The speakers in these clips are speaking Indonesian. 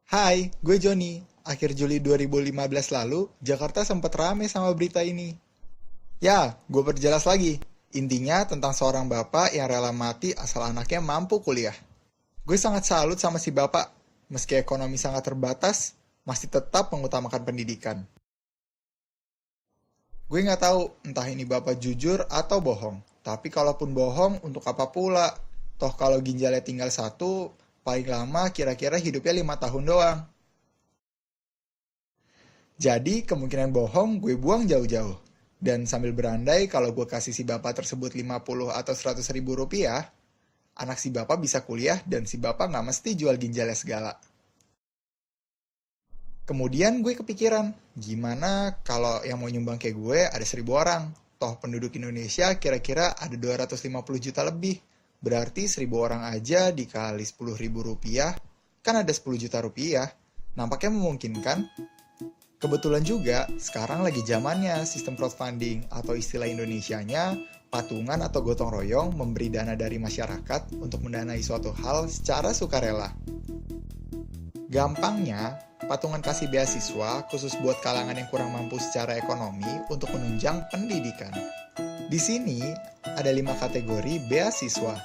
Hai, gue Joni. Akhir Juli 2015 lalu, Jakarta sempat rame sama berita ini. Ya, gue perjelas lagi. Intinya tentang seorang bapak yang rela mati asal anaknya mampu kuliah. Gue sangat salut sama si bapak. Meski ekonomi sangat terbatas, masih tetap mengutamakan pendidikan. Gue nggak tahu entah ini bapak jujur atau bohong. Tapi kalaupun bohong, untuk apa pula? Toh kalau ginjalnya tinggal satu, paling lama kira-kira hidupnya 5 tahun doang. Jadi kemungkinan bohong gue buang jauh-jauh. Dan sambil berandai kalau gue kasih si bapak tersebut 50 atau 100 ribu rupiah, anak si bapak bisa kuliah dan si bapak nggak mesti jual ginjalnya segala. Kemudian gue kepikiran, gimana kalau yang mau nyumbang kayak gue ada 1.000 orang? Toh penduduk Indonesia kira-kira ada 250 juta lebih. Berarti 1.000 orang aja dikali 10 ribu rupiah, kan ada 10 juta rupiah. Nampaknya memungkinkan. Kebetulan juga, sekarang lagi zamannya sistem crowdfunding atau istilah Indonesianya, patungan atau gotong royong memberi dana dari masyarakat untuk mendanai suatu hal secara sukarela. Gampangnya, patungan kasih beasiswa khusus buat kalangan yang kurang mampu secara ekonomi untuk menunjang pendidikan. Di sini ada 5 kategori beasiswa.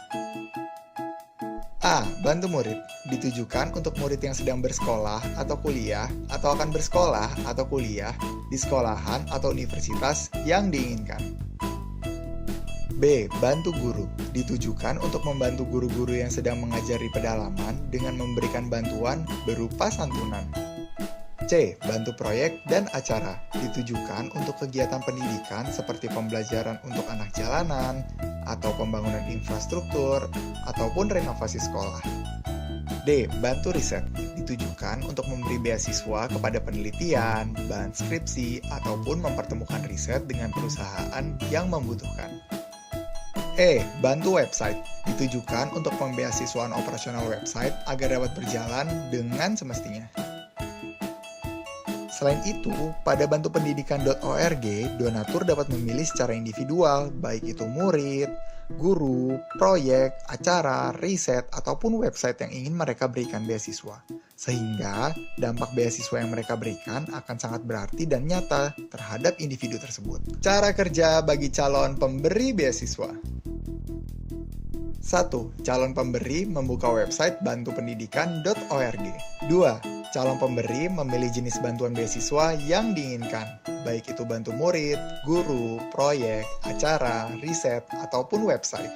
A. Bantu murid. Ditujukan untuk murid yang sedang bersekolah atau kuliah atau akan bersekolah atau kuliah di sekolahan atau universitas yang diinginkan. B. Bantu guru. Ditujukan untuk membantu guru-guru yang sedang mengajar di pedalaman dengan memberikan bantuan berupa santunan. C. Bantu proyek dan acara. Ditujukan untuk kegiatan pendidikan seperti pembelajaran untuk anak jalanan, atau pembangunan infrastruktur, ataupun renovasi sekolah. D. Bantu riset. Ditujukan untuk memberi beasiswa kepada penelitian, bahan skripsi, ataupun mempertemukan riset dengan perusahaan yang membutuhkan. E. Bantu website. Ditujukan untuk pembeasiswaan operasional website agar dapat berjalan dengan semestinya. Selain itu, pada bantupendidikan.org, donatur dapat memilih secara individual, baik itu murid, guru, proyek, acara, riset, ataupun website yang ingin mereka berikan beasiswa. Sehingga, dampak beasiswa yang mereka berikan akan sangat berarti dan nyata terhadap individu tersebut. Cara kerja bagi calon pemberi beasiswa. 1. Calon pemberi membuka website bantupendidikan.org. 2. Calon pemberi memilih jenis bantuan beasiswa yang diinginkan, baik itu bantu murid, guru, proyek, acara, riset, ataupun website.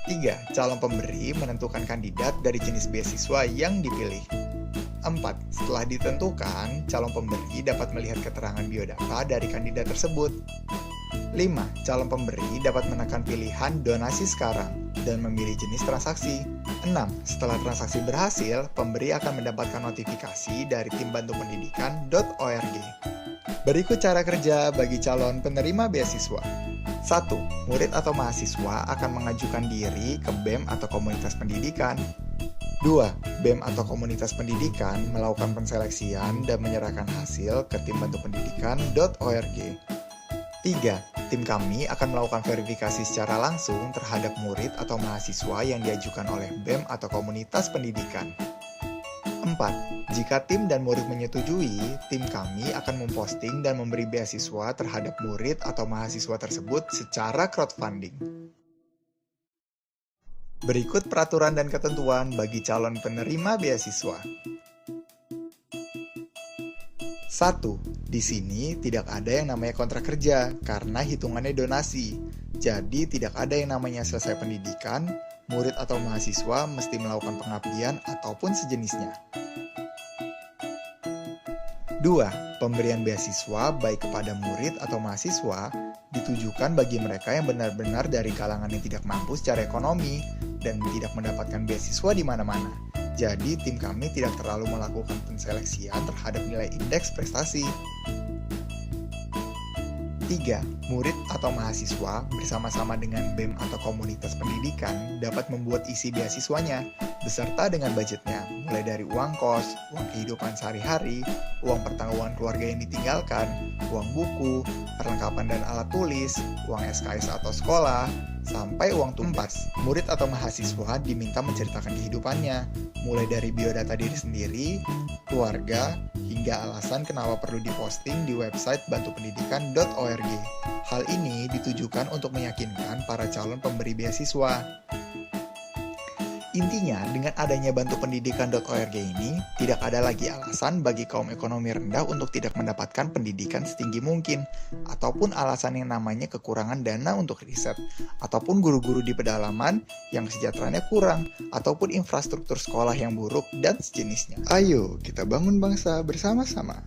3. Calon pemberi menentukan kandidat dari jenis beasiswa yang dipilih. 4. Setelah ditentukan, calon pemberi dapat melihat keterangan biodata dari kandidat tersebut. 5. Calon pemberi dapat menekan pilihan donasi sekarang dan memilih jenis transaksi. 6. Setelah transaksi berhasil, pemberi akan mendapatkan notifikasi dari tim bantupendidikan.org. Berikut cara kerja bagi calon penerima beasiswa. 1. Murid atau mahasiswa akan mengajukan diri ke BEM atau komunitas pendidikan. 2. BEM atau komunitas pendidikan melakukan penseleksian dan menyerahkan hasil ke tim bantupendidikan.org. 3. Tim kami akan melakukan verifikasi secara langsung terhadap murid atau mahasiswa yang diajukan oleh BEM atau komunitas pendidikan. 4. Jika tim dan murid menyetujui, tim kami akan memposting dan memberi beasiswa terhadap murid atau mahasiswa tersebut secara crowdfunding. Berikut peraturan dan ketentuan bagi calon penerima beasiswa. 1. Di sini tidak ada yang namanya kontrak kerja karena hitungannya donasi. Jadi tidak ada yang namanya selesai pendidikan, murid atau mahasiswa mesti melakukan pengabdian ataupun sejenisnya. 2. Pemberian beasiswa baik kepada murid atau mahasiswa ditujukan bagi mereka yang benar-benar dari kalangan yang tidak mampu secara ekonomi dan tidak mendapatkan beasiswa di mana-mana. Jadi, tim kami tidak terlalu melakukan penseleksian terhadap nilai indeks prestasi. 3. Murid atau mahasiswa bersama-sama dengan BEM atau komunitas pendidikan dapat membuat isi beasiswanya beserta dengan budgetnya, mulai dari uang kos, uang kehidupan sehari-hari, uang pertanggungan keluarga yang ditinggalkan, uang buku, perlengkapan dan alat tulis, uang SKS atau sekolah, sampai uang tumpas. Murid atau mahasiswa diminta menceritakan kehidupannya, mulai dari biodata diri sendiri, keluarga, hingga alasan kenapa perlu diposting di website bantupendidikan.org. Hal ini ditujukan untuk meyakinkan para calon pemberi beasiswa. Intinya, dengan adanya bantupendidikan.org ini, tidak ada lagi alasan bagi kaum ekonomi rendah untuk tidak mendapatkan pendidikan setinggi mungkin, ataupun alasan yang namanya kekurangan dana untuk riset, ataupun guru-guru di pedalaman yang kesejahteranya kurang, ataupun infrastruktur sekolah yang buruk, dan sejenisnya. Ayo, kita bangun bangsa bersama-sama.